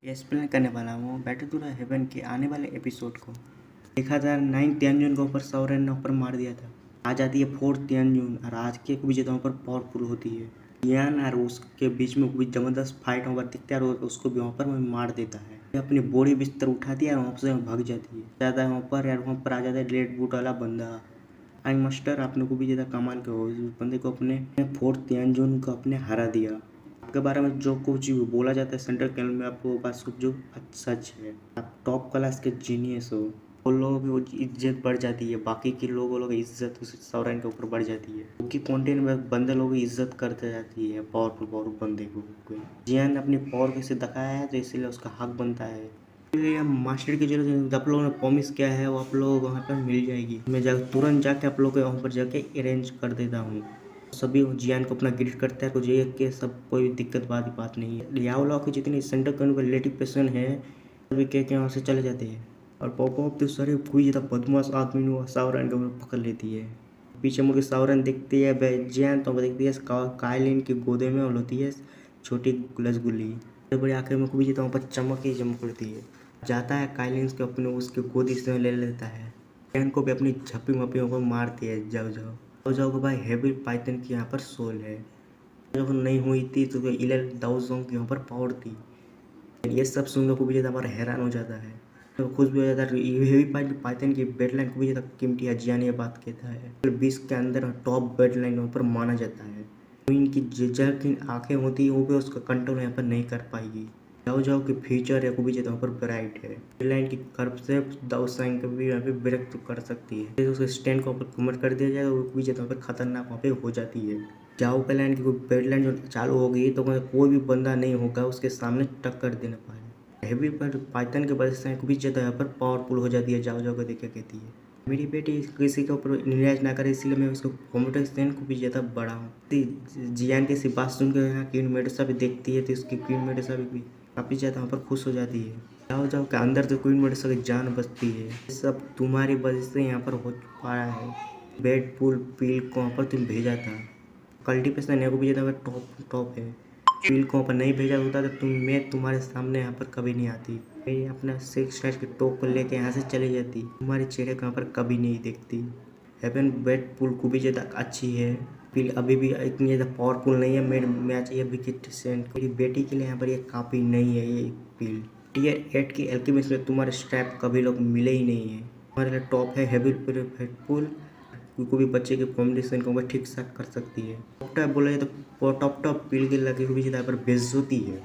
Explain करने वाला हूँ बैटल टू द हेवन के आने वाले एपिसोड को। देखा था 9 तियानजून के ऊपर सौरन ने ऊपर मार दिया था। आज आती है 4 तियानजून और आज के विजेताओं पर पावरफुल होती है। जियान और उसके बीच में कोई जबरदस्त फाइट वहाँ पर दिखता है और उसको भी वहाँ पर मार देता है। ये अपनी बोरी बिस्तर उठाती है और वहाँ से भाग जाती है। जाता है वहाँ पर यार, वहाँ पर आ जाता है रेड बूट वाला बंदा। आई मास्टर आपने को भी ज़्यादा कमाल के हो, उस बंदे को अपने 4 तियानजून को अपने हरा दिया। आपके बारे में जो कुछ भी बोला जाता है सेंट्रल कैनल में, आपको बात जो सच है। आप टॉप क्लास के जीनियस हो। वो लोगों की इज्जत बढ़ जाती है, बाकी के लोगों की इज्जत उस सौरन के ऊपर बढ़ जाती है, क्योंकि कंटेंट में बंदे लोगों की इज्जत करते जाती है पावरफुल बंदे को। जियान ने अपनी पावर कैसे दिखाया है तो इसलिए उसका हक बनता है। इसलिए मास्टर की जरूरत आप लोगों ने प्रॉमिस किया है वो आप लोगों को वहाँ पर मिल जाएगी। मैं तुरंत जाके आप लोगों के वहाँ पर जाके अरेंज कर देता हूँ। सभी जियान को अपना ग्रिड करता है, कुछ ये कि सब कोई दिक्कत वाली बात नहीं है। यावला की जितनी सेंटर करने का रिलेटिव पेशन है सभी के वहाँ से चले जाते हैं और पॉप अप तो सारे कोई ज़्यादा बदमाश आदमी ने सावरन को पकड़ लेती है। पीछे मुड़ के सावरन देखती है जियान तो देखती है कायलिन की गोदे में होती है छोटी रसगुल्ली। बड़ी आखिर में कोई जीता वहाँ पर चमक ही चमक पड़ती है। जाता है कायलिन के अपने उसके गोदी से ले लेता है। जियान को भी अपनी झप्पी मप्पियों को मारती है। जाओ को भाई हेवी पाइथन की यहाँ पर सोल है। जब नहीं हुई थी तो 11,000 की यहाँ पर पावर थी। ये सब सुनकर को भी ज़्यादा हमारा हैरान हो जाता है, तो खुश भी हो जाता है। हेवी पाइथन की बेडलाइन को भी ज़्यादा कीमती है। जियान ये बात कहता है 20 के अंदर टॉप बेडलाइन यहाँ पर माना जाता है। इनकी जिज्जा की आंखें होती है वो भी उसका कंट्रोल यहाँ पर नहीं कर पाएगी। जाओ कि फ्यूचर है वो भी ज़्यादा पर ब्राइट है। बेडलाइन की कर्व से दाऊ साइन भी यहाँ पे ब्रेक तो कर सकती है। उसके स्टैंड को ऊपर कन्वर्ट कर दिया जाए तो वो भी ज़्यादा पर खतरनाक वहाँ पे हो जाती है। जाओ का लाइन की बेडलाइन जो चालू हो गई तो कोई भी बंदा नहीं होगा उसके सामने टक्कर देने पाए। हेवी पर पाइथन के वजह से भी ज़्यादा यहाँ पर पावरफुल हो जाती है। जाओ को देख के कहती है मेरी बेटी किसी के ऊपर निराश ना करे, इसलिए मैं उसको कंप्यूटर को भी ज़्यादा बढ़ाऊँ। जियान की सी बात सुनकर यहाँ क्वीन मेडुसा भी देखती है तो उसकी क्वीन मेडुसा भी काफ़ी ज़्यादा वहाँ पर खुश हो जाती है। जाओ के अंदर तो क्वीन मेडुसा की जान बचती है। ये सब तुम्हारी वजह से यहाँ पर हो पाया है। बेड पुल पील को वहाँ पर तुम भेजा था। कल्टीवेशन है को भी ज़्यादा टॉप है। पील को वहाँ पर नहीं भेजा होता तो मैं तुम्हारे सामने यहाँ पर कभी नहीं आती। मैं अपना 6 के टॉप को लेके यहाँ से चली जाती। तुम्हारे चेहरे को यहाँ पर कभी नहीं देखती। हेवन बेड पुल को भी ज़्यादा अच्छी है। पील अभी भी इतनी ज़्यादा पावरफुल नहीं है। मेरे मैच ये विकेट सेंट मेरी बेटी के लिए यहाँ पर ये काफ़ी नहीं है। ये पील टीयर 8 की एल्केमिस्ट में तुम्हारे स्ट्रैप कभी लोग मिले ही नहीं है। हमारे लिए टॉप है हेवी बेड पुल, को भी बच्चे के कॉम्बिनेशन को ठीक से कर सकती है। टॉप बोला जाए तो टॉप पील की लगी हुई ज़्यादा पर बेइज्जती है।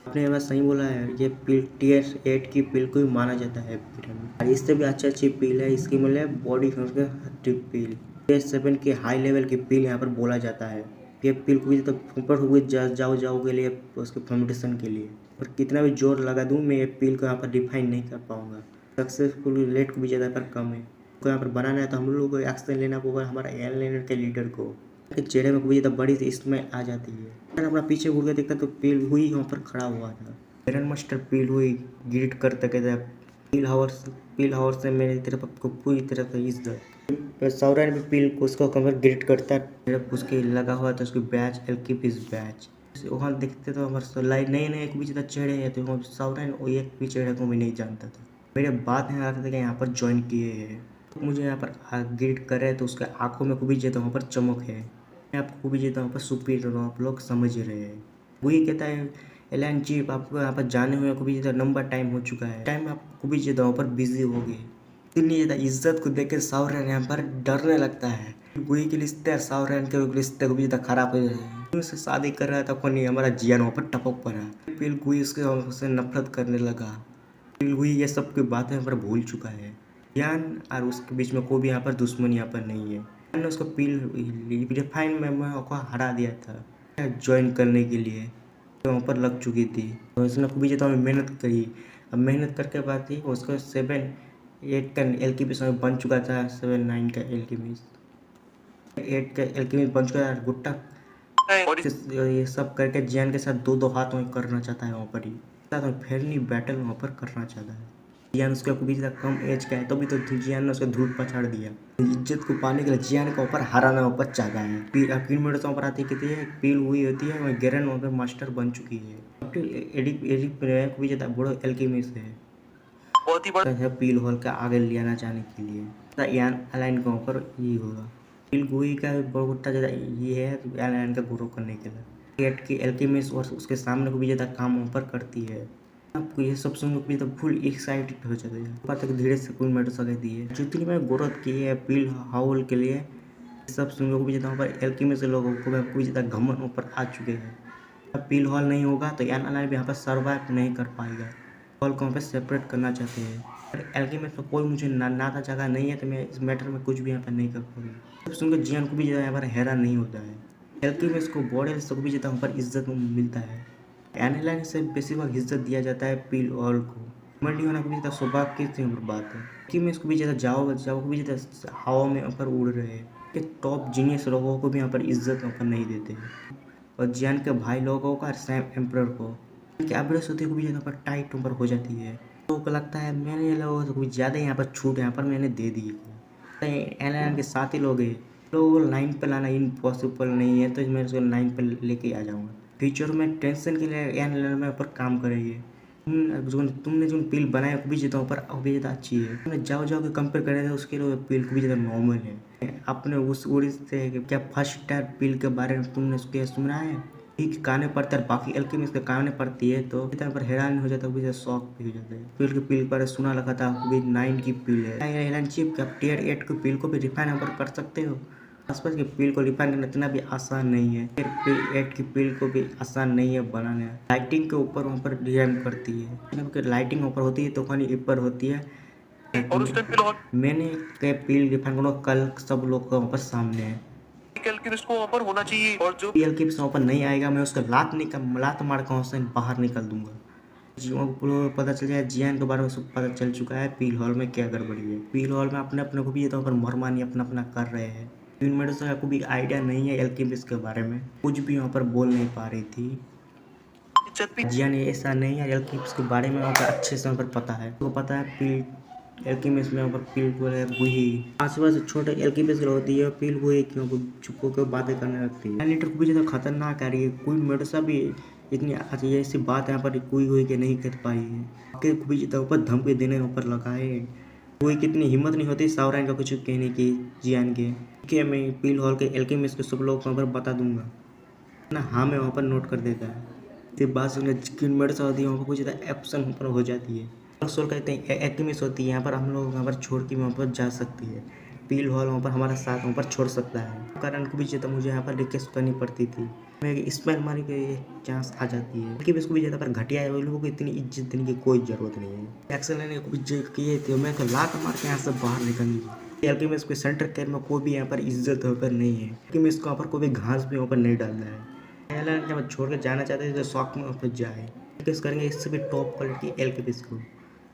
आपने ये बात सही बोला है। ये पील टीयर 8 की पील को ही माना जाता है और इससे भी अच्छी पील है। इसकी मतलब बॉडी पील टीयर 7 की हाई लेवल की पील यहाँ पर बोला जाता है। ये पील को भी तो ऊपर हुए जाओ के लिए उसके फॉर्मेशन के लिए, और कितना भी जोर लगा दूँ मैं ये पील को यहाँ पर डिफाइन नहीं कर पाऊँगा। सक्सेसफुल रेट को भी ज़्यादा पर कम है। को यहाँ पर बनाना है तो हम लोगों को एक्शन लेना होगा हमारा एयरलाइनर के लीडर को। चेहरे में कोई बड़ी सी इसमें आ जाती है। मैंने अपना पीछे घूर के देखता तो पील हुई वहाँ पर खड़ा हुआ था। ग्रैंड मास्टर पील हुई ग्रीट करते कहते पील हावर से मेरी तरफ आपको पूरी तरह से इज्जत। सौरन भी पील को उसको कवर ग्रीट करता है। उसके लगा हुआ था उसकी बैच एल्कीपिस बैच। वहाँ देखते तो हमारे लाइट नए एक भी ज़्यादा चेहरे हैं तो सौरन और एक भी चेहरे को भी नहीं जानता था। मेरे बात यहाँ आते थे कि यहाँ पर ज्वाइन किए हैं। मुझे यहाँ पर ग्रीट करे तो उसके आंखों में खूबी जेता वहाँ पर चमक है। मैं आपको खूबी जेता वहाँ पर सुपीरियर हूँ, आप लोग समझ रहे हैं। वही कहता है एलन चीफ आपको यहाँ पर जाने हुए खूबी जेता लंबा टाइम हो चुका है। टाइम आप खूबी जेता वहाँ पर बिजी हो गए। इतनी ज़्यादा इज्जत को देख के सौरन यहाँ पर डरने लगता है। वही के रिश्ते सौरन के रिश्ते को भी ज़्यादा खराब हो जाए। उससे शादी कर रहा था कोई हमारा जियान वहाँ पर टपक पड़ा। पिल कोई उससे नफरत करने लगा। पिल हुई ये सब की बातें यहाँ पर भूल चुका है। जियान और उसके बीच में कोई भी यहाँ पर दुश्मन यहाँ पर नहीं है। मैंने उसको पील रिफाइन में को हरा दिया था ज्वाइन करने के लिए, तो वहाँ पर लग चुकी थी। तो उसने खूब ज़्यादा मेहनत करी। अब मेहनत करके बाद थी उसको 7-8 का एल्केमिस्ट बन चुका था। 7-9 का एल्केमिस्ट 8 का एल्केमिस्ट बन चुका था। गुट्टा ये सब करके जियान के साथ दो हाथ वहीं करना चाहता है। वहाँ पर ही साथ फेरनी बैटल वहाँ पर करना चाहता है। जियान उसका भी कम एज का है तो भी तो जियान ने उसको धूल पछाड़ दिया। इज्जत को पाने के लिए जियान के ऊपर हराना ऊपर चाहता है। क्वीन मेडुसा पर आती कहती है पील हुई होती है वह गेरन वहाँ पर मास्टर बन चुकी है। एडिक एडिक प्लेयर को भी ज़्यादा बड़ो एल्केमिस्ट है, बहुत ही बड़ा पील हॉल का आगे ले आना चाहने के लिए यान अलाइन के ऊपर ये होगा। पील गोई का बहुत ज़्यादा ये है अलाइन का ग्रो करने के लिए एट की एल्केमिस्ट और उसके सामने को भी ज़्यादा काम ऊपर करती है। आपको ये सब सुन के तो फुल एक्साइटेड हो जाते हैं, पता तक धीरे से कोई मेटर सकती है जितनी मैं ग्रोथ की है पील हाउल के लिए। सब सुन को भी ज़्यादा ऊपर एल्केमिस्ट लोगों को भी ज़्यादा घमंड ऊपर आ चुके हैं। अब पील हॉल नहीं होगा तो यान अलाइन भी यहाँ पर सर्वाइव नहीं कर पाएगा। हॉल को पे सेपरेट करना चाहते हैं। एल्केमिस्ट में कोई मुझे नाता जगह नहीं है तो मैं इस मैटर में कुछ भी यहाँ पर नहीं कर पाऊंगी। सब सुनकर जियान को भी ज़्यादा यहाँ पर हैरान नहीं होता है। एल्केमिस्ट को बॉडी से भी ज़्यादा यहाँ पर इज्जत मिलता है। एनालाइन से बेसिक इज्जत दिया जाता है पील हॉल को। मंडी होना को भी ज़्यादा सौभाग्य की बात है। एल्केमिस्ट को भी ज़्यादा जाओ को भी ज़्यादा हवा में ऊपर उड़ रहे हैं। टॉप जीनियस लोगों को भी यहाँ पर इज्जत ऊपर नहीं देते हैं। और जियान के भाई लोगों का सैम एम्परर को एवरेज होती है भी ज़्यादा पर टाइट ऊपर हो जाती है। लोगों को लगता है मैंने लोगों से कुछ ज़्यादा यहाँ पर छूट यहाँ पर मैंने दे दी। एन के साथ ही लोग हैं लोगों को लाइन पर लाना इम्पॉसिबल नहीं है तो मैं उसको लाइन पर लेके आ जाऊँगा। फ्यूचर में टेंशन के लिए एन में ऊपर काम करेंगे। तुमने जो पील बनाया वो भी ज़्यादा ऊपर भी ज़्यादा अच्छी है। तुमने जाओ के कंपेयर करे थे उसके लिए पील को भी ज़्यादा नॉर्मल है। अपने उस उड़ी से क्या फर्स्ट टाइम पील के बारे में तुमने उसके सुना है ठीक काने पड़ता है बाकी एल्केमिस्ट के काने पड़ती है तो इतना पर हैरान हो जाता है शौक भी हो जाता है। पील की पील पर सुना लगा था भी 9 की पील है चिप आप टियर 8 की पील को भी रिफाइन यहाँ पर कर सकते हो। आसपास की पील को रिफाइन करना इतना भी आसान नहीं है। टियर 8 की पील को भी आसान नहीं है बनाना। लाइटिंग के ऊपर वहाँ पर डिजाइन करती है लाइटिंग ऊपर होती है तो खानी ऊपर होती है। और उस टाइम मैंने पील रिफाइन कल सब लोग वहाँ पर सामने है एल्केमिस्ट को वहाँ पर होना चाहिए और जो एल्केमिस्ट वहाँ पर नहीं आएगा मैं उसका लात मार के वहाँ से बाहर निकल दूंगा। जीवों को पता चल जाए जियान के बारे में सब पता चल चुका है पील हॉल में क्या गड़बड़ी है। पील हॉल में अपने को भी वहाँ पर मरमानी अपना कर रहे हैं। इनमें से को भी आइडिया नहीं है एल्केमिस्ट के बारे में कुछ भी वहाँ पर बोल नहीं पा रही थी। जियान ऐसा नहीं है एल्केमिस्ट के बारे में वहाँ पर अच्छे से वहाँ पर पता है तो पता है पील एल्केमिस्ट में ऊपर पील को गुही आसपास छोटे एल्केमिस्ट होती है पील गुही क्यों चुप के बातें करने लगती है। लीटर को भी ज़्यादा खतरनाक आ रही है कोई मेडसा भी इतनी ऐसी बात यहाँ पर कोई हुई के नहीं कर पाई है। आके को भी ज़्यादा ऊपर धमकी देने ऊपर लगाए कोई कितनी हिम्मत नहीं होती सावराइन का कुछ कहने की जियान के मैं पील हॉल के एल्केमिस्ट के सब लोग वहाँ पर बता दूंगा ना। हाँ मैं वहाँ पर नोट कर देता है तो बात सुन मेडसा होती है वहाँ पर कुछ ज़्यादा एक्शन ऊपर हो जाती है। सोल कहते हैं एल्केमिस्ट होती है यहाँ पर हम लोग वहाँ पर छोड़ के वहाँ पर जा सकती है। पील हॉल वहाँ पर हमारा साथ वहाँ पर छोड़ सकता है कारण को भी ज़्यादा मुझे यहाँ पर रिक्वेस्ट करनी पड़ती थी। मैं स्मेल मारी के चांस आ जाती है कि इसको भी ज़्यादा पर घटिया है। लोगों को इतनी इज्जत देने की कोई ज़रूरत नहीं है। एक्शन लेने को किए थे मैं तो लात मार के यहाँ से बाहर निकल एल्केमिस्ट के सेंटर केयर में कोई भी यहाँ पर इज्जत होकर नहीं है। एल्केमिस्ट को यहाँ पर कोई भी घास भी वहाँ पर नहीं डालना है। जब छोड़ के जाना चाहते थे तो शौक में वहाँ पर जाए रिक्वेस्ट करेंगे इससे भी टॉप क्वालिटी एल्केमिस्ट को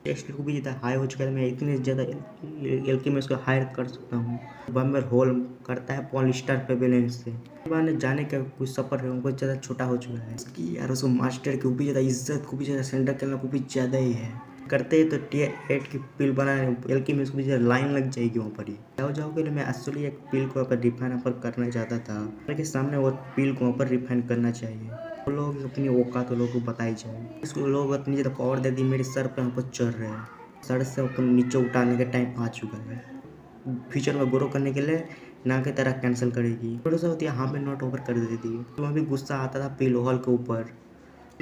टेस्ट को भी ज़्यादा हाई हो चुका है। मैं इतने ज़्यादा एल्केमिस्ट को हायर कर सकता हूँ। बम्बर होल करता है पॉलिस्टर पे बैलेंस से बाद जाने का कुछ सफ़र है उनको ज़्यादा छोटा हो चुका है इसकी यार उसको मास्टर को भी ज़्यादा इज्जत को भी ज़्यादा सेंटर करना को भी ज़्यादा ही है करते हैं तो टियर 8 की पील बनाने एल्केमिस्ट को भी ज़्यादा लाइन लग जाएगी वहाँ पर ही जाओ के लिए मैं एक्चुअली एक पील को वहाँ पर रिफाइन पर करना चाहता था मेरे सामने वो पील को वहाँ पर रिफाइन करना चाहिए। वो लोग अपनी औकात तो लोगों को बताई जाए इसको लोग अपनी ज़्यादा पावर दे दी मेरे सर पे वहाँ पर चढ़ रहे हैं। सर से ऊपर नीचे उठाने का टाइम आ चुका है। फ्यूचर में ग्रो करने के लिए ना की तरह कैंसिल करेगी थोड़ा सा होती है हाँ पे नॉट ओवर कर देती थी तो वहाँ भी गुस्सा आता था पील हॉल के ऊपर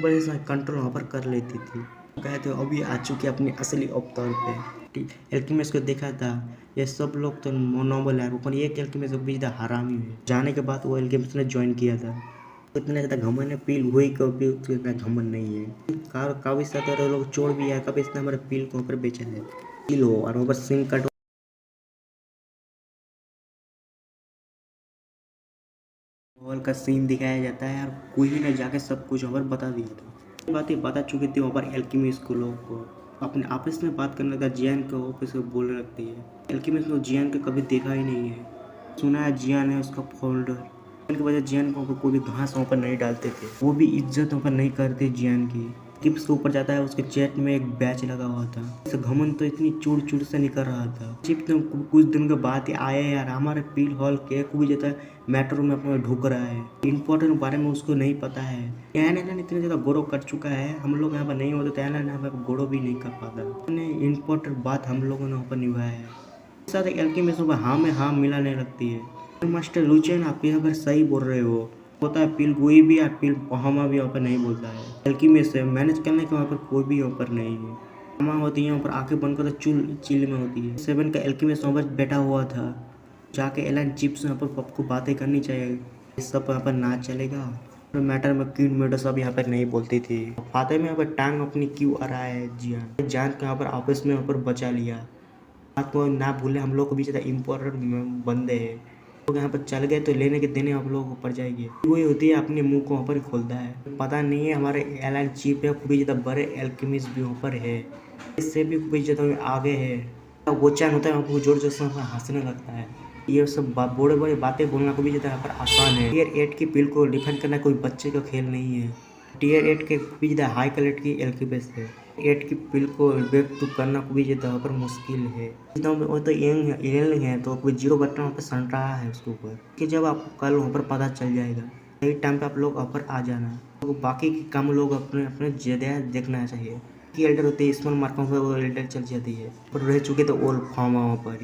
बड़े से कंट्रोल वहाँ पर कर लेती थी। कहते अभी आ चुके अपने असली अवतार पे। एल्केमिस्ट को देखा था ये सब लोग तो नॉर्मल है ऊपर एक एल्केमिस्ट भी ज़्यादा हरामी हुए जाने के बाद वो एल्केमिस्ट ने ज्वाइन किया था इतना ज़्यादा घमंड है पील हुई को भी इतना घमंड नहीं है। काफ़ी सारे लोग चोर भी है कभी इसने हमारे पील को ऊपर बेचा है पील हो और ऊपर सिंग कट हॉल का सीन दिखाया जाता है और कोई ने जाके सब कुछ वहाँ पर बता दिया था। बातें बता चुकी थी वहाँ पर एल्केमिस्ट को लोग को अपने आपस में बात करने का जियान को ऑफिस में बोलने लगती है। एल्केमिस्ट को जियान को कभी देखा ही नहीं है सुना है जियान है उसका फोल्डर की वजह जियान को कोई भी घास वहाँ पर नहीं डालते थे वो भी इज्जत वहाँ पर नहीं करते जियान की। किप्स के ऊपर जाता है, उसके चेस्ट में एक बैच लगा हुआ था। इस घमंड तो इतनी चूड़ चूड़ से निकल रहा था। चिप तो कुछ दिन के बाद ही आया यार, हमारे पील हॉल के को भी जाता है मेट्रो में अपना ढुक रहा है। इम्पोर्टेंट बारे में उसको नहीं पता है। एलन इतने ज्यादा गोरो कर चुका है, हम लोग यहाँ पर नहीं होते तो एलन यहाँ पर गोरो भी नहीं कर पाता। इम्पोर्टेंट बात हम लोगों ने यहाँ पर निभाया है। साथ एल्की में सुबह हाँ में हाँ मिलाने लगती है। मास्टर लुचियन, आप यहाँ पर सही बोल रहे हो। होता है पील गोई भी और पील पहामा भी यहाँ पर नहीं बोलता है। एल्की में से मैनेज करने के वहाँ पर कोई भी यहाँ पर नहीं है। पहामा होती है यहाँ पर आंखें बंद कर चिल में होती है। सेवन का एल्की में सोबत बैठा हुआ था। जाके एलन चिप्स यहाँ पर पप बातें करनी चाहिए, इस सब यहाँ पर ना चलेगा। मैटर में क्यून मेडो सब यहाँ पर नहीं बोलती थी। फाते में यहाँ पर टांग अपनी क्यों आ रहा है जियान जान के यहाँ पर आपस में यहाँ पर बचा लिया। बात को ना भूले, हम लोग को भी ज़्यादा इम्पोर्टेंट बंदे हैं। लोग यहाँ पर चल गए तो लेने के देने आप लोगों को पड़ जाएगी। वही होती है अपने मुंह को वहाँ पर खोलता है। पता नहीं है हमारे एलन चीप है, खूब ज़्यादा बड़े एल्केमिस्ट भी वहाँ पर है, इससे भी खूब ज़्यादा आगे है। वो चैन होता है वहाँ पर जोर जोर से हंसने लगता है। ये सब बड़े बड़े बातें बोलना को भी ज़्यादा यहाँ पर आसान है। टीयर 8 की पिल को डिफेंड करना कोई बच्चे का खेल नहीं है। टीयर 8 के भी ज़्यादा हाई क्वालिटी की एल्केमिस्ट है। 8 की पिल को बैक टू करना को भी ज़्यादा पर मुश्किल है। वो तो यंग है तो कोई 0 बटन वहाँ पर सन रहा है उसके ऊपर कि जब आपको कल वहाँ पर पता चल जाएगा, सही टाइम पे आप लोग वहाँ पर आ जाना। तो बाकी के काम लोग अपने अपने ज़्यादा देखना चाहिए कि एल्डर होती है स्मॉल मार्कों पर वो एल्डर चल जाती है पर रह चुके तो ओल्ड फॉर्म वहाँ पर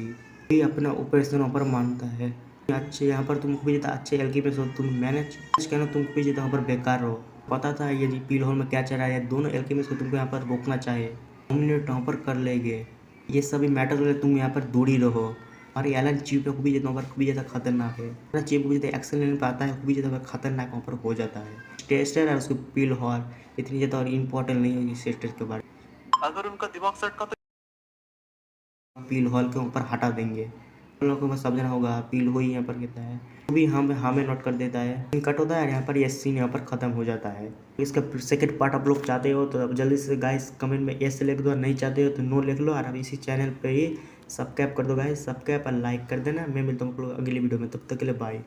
ही अपना ऑपरेशन वहाँ पर मानता है। अच्छे यहाँ पर तुमको भी ज़्यादा अच्छे एल्की पे तुम मैनेज करना, तुमको भी ज़्यादा वहाँ पर बेकार हो। पता था ये पील हॉल में क्या चल रहा है, दोनों एल्केमिस्ट को तुमको यहाँ पर रोकना चाहिए। हमने टॉपर कर लेंगे, ये सभी मैटर वाले तुम यहाँ पर दूर ही रहो। और एलन चीफ को भी ज़्यादा भी ज़्यादा खतरनाक है। चीफ को भी ज़्यादा एक्शन लेने पाता है, भी ज़्यादा खतरनाक वहाँ पर हो जाता है। टेस्टर और उसके पील हॉल इतनी ज़्यादा और इम्पोर्टेंट नहीं होगी टेस्टर के बारे में। अगर उनका दिमाग सेट का पील हॉल के ऊपर हटा देंगे, उन लोगों को समझना होगा। पील वही यहाँ पर कहता है, वो भी हमें नोट कर देता है, कट होता है यहाँ पर, ये सीन यहाँ पर ख़त्म हो जाता है। इसका सेकंड पार्ट आप लोग चाहते हो तो जल्दी से गाइस कमेंट में यस लिख दो, नहीं चाहते हो तो नो लिख लो। और अब इसी चैनल पे ही सब्सक्राइब कर दो गाइस, सब्सक्राइब और लाइक कर देना। मैं मिलता हूँ अगली वीडियो में, तब तक के लिए बाय।